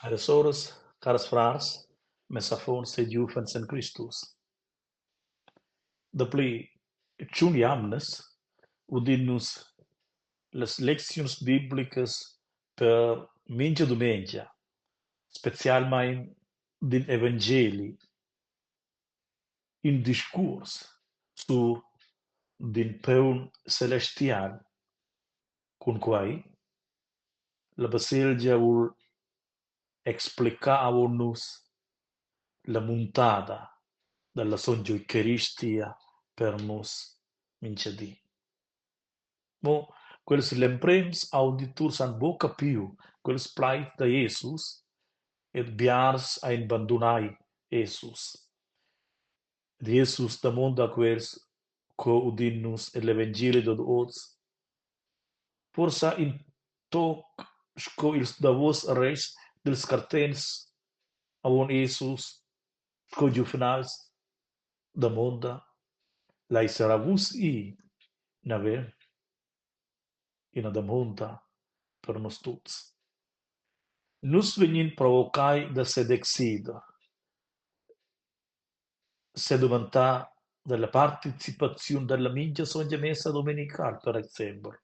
Caras suores, caras frares, mesafons et jufens en Christus. Dapli ciuniamnes udinus las lections biblicas per mincha domenica, specialmein din evangeli, in discurs su din peun celestial, con quai la baselgia vul explicavonus la muntada dalla songia Eucaristia per nos minchadi. Mo, quels lemprems auditurs han bo capiu, quels plait da Jesus, et biars a abandonai Jesus. Ed Jesus da monda quels co udinus et l'Evangeli dod oz, forsa in toc sco ils davos res dels cartens avon Jesus, sco juvenals da monda, lai saravus nave ina da monda per nos tuts. Nus venin provocai da sedexida, sedumenta della participazione della mingia songia messa dominical, per esempio.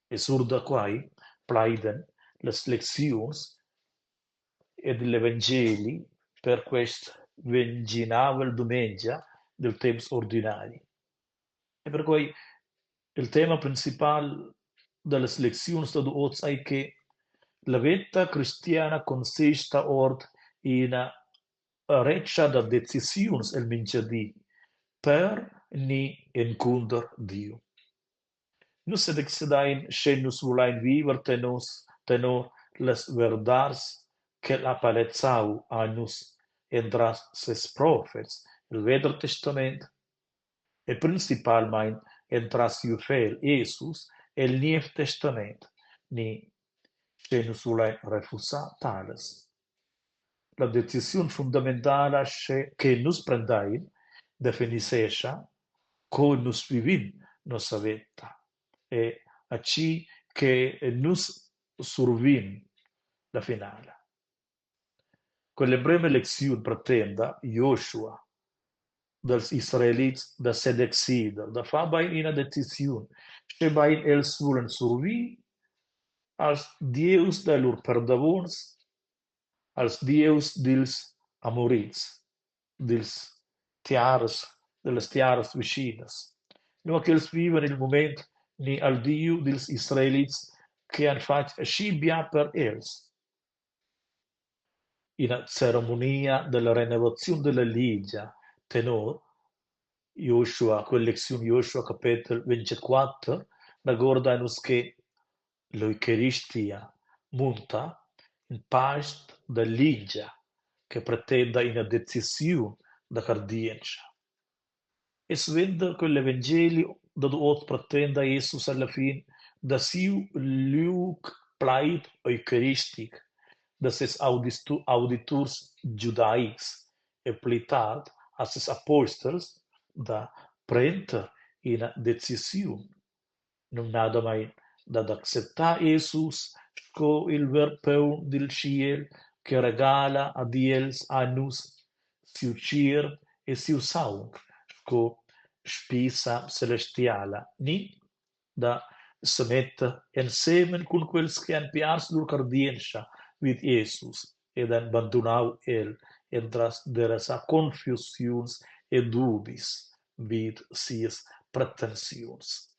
E sur da quai plaiden las lections ed l'Evangeli per quest venginavel domenica del temps ordinari. E per cui il tema principale delle lections da oz è che la vita cristiana consiste ord in reccia da decisions el minchadi per ni encundar Dio. Nus ed exedain sche nus vulain viver tenor les verdars que la palezzau a nus entras ses prophets, il Vedro Testament, e principalmein entras Jufel Jesus, el Niev Testament, ni sche nus vulain refusa tales. La decisione fondamentale che nus prendain definisce co nus vivin nossa vita e a ci che nus survin la finale. Quelle breve lezioni pretenda Joshua dels israelits da sedexida, da fa bain ina decisione, che bain els vulen survi als Deus da lur perdavons, als Deus dils amorits, dils tiaras, delles tiaras vicinas. No che els viven il moment ni al Dio dils israelits che han fatto scibia per els. In a ceremonia della rinnovazione della legge, tenor, Joshua, collezione Joshua capitolo 24, ricorda-nos che l'Eucaristia monta in parte da legge che pretende una decisione da cardienza. E svende quell'Evangelio da dove pretende Jesus alla fine da siu liug plait eucharistic da ses auditors judaics e plitat a ses apostels da prender una decisione. Non nada mai da accettare Jesus sco il verpeu del ciel che regala a diels a nus siu cier e siu saung sco spisa celestiala, ni da se mette insieme con quels che han piars lur cardienza vid Jesus ed han abbandonau el entras deresa confusions e dubis vid sies pretensions.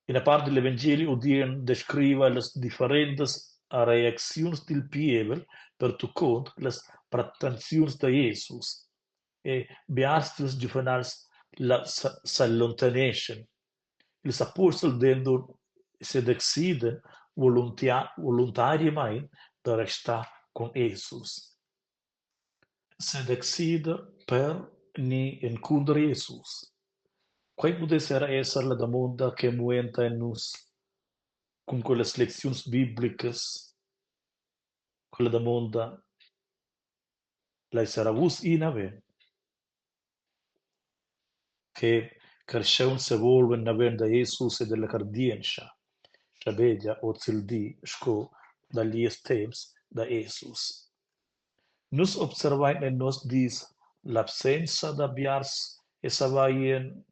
In a parte dell'Evangeli udien descriva las differentes reaccions del pievel per tu cont las pretensions de Jesus e beastus juvenals s'allontaneschen. Ils apostoli dendon se deciden voluntariamente da restar con Jesus. Se decide per ni encundar Jesus. Quai potesse essere la domanda che muenta in nus con quelle lezioni biblicas, quella domanda, lei sarà vus inave, che cresceun se volven naven da Jesus e della cardienza, Shabedia o Zildi, sco dagli temps da Jesus. Nus observain en nos dis l'absenza da biars e savaien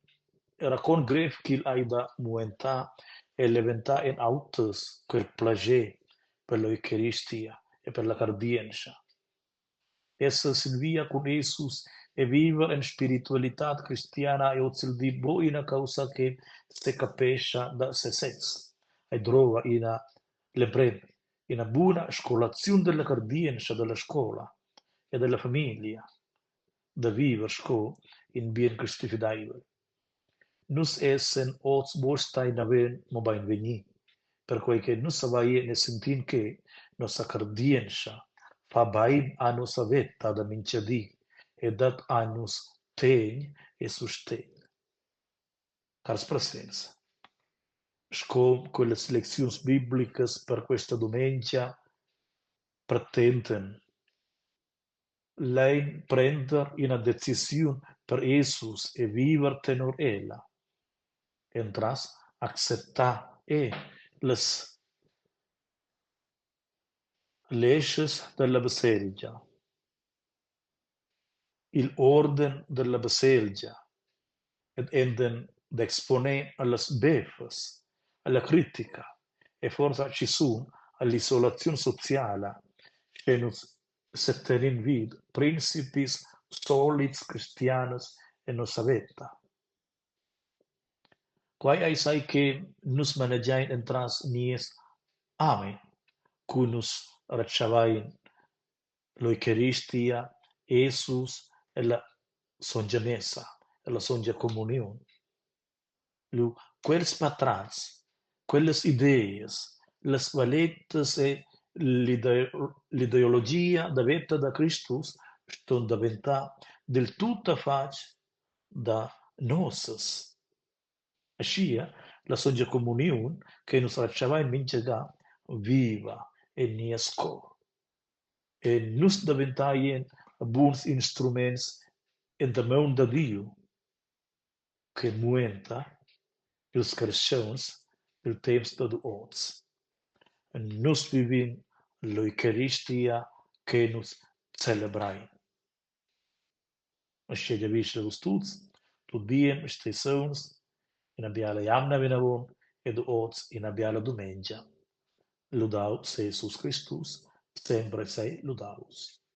era con gref qu'il aida muenta e leventa en autos quel plager per l'Eucharistia e per la cardienza. Essas in via con Jesus e viver in spiritualitat cristiana e ozil di boina causa che se capescia da se sets e trova le breve, in buona scolazione della cardienza della scuola e della famiglia, da viver sco in bien cristifidaibel. Nus essen ots bostai naven mo bain veni, per quei che nus avaie ne sentin che nossa cardienza fa bain a nossa vetta da minciadi e dat annus tegn e sustegn. Cars presenza. Scom quelle lezioni bibliche per questa domenica pretenden lei prender una decisione per Jesus e viver tenor ella. Entras acceptar les leis della baselgia, il orden della baselgia, ed enden d'exponer alle befas, alla critica, e forse ci sono all'isolazione sociale, che nos setterin vid principis solids cristianos e nos avetta. Quai ai sai che nus manegiain entras nies amen, cui nus racciavain l'Eucharistia, Jesus e la songia messa, e la songia comunione. Quels patrans, quelles ideas, les valettas e l'ideologia da vetta da Christus ston diventà del tutta fac da nossas. Ascia, la songia comunione che nos racciava in minchega viva e niesco. E nus diventaien buons instruments in de mão da Dio, che muenta ils carschons il temps de ots. E nus vivim l'Eucharistia che nus celebrain. Ascia javisce los tuts, tu diem stesons, in abbiala jamna vinavon, ed ots in abbiala domenica. Ludaus Jesus Christus, sempre sei ludaus.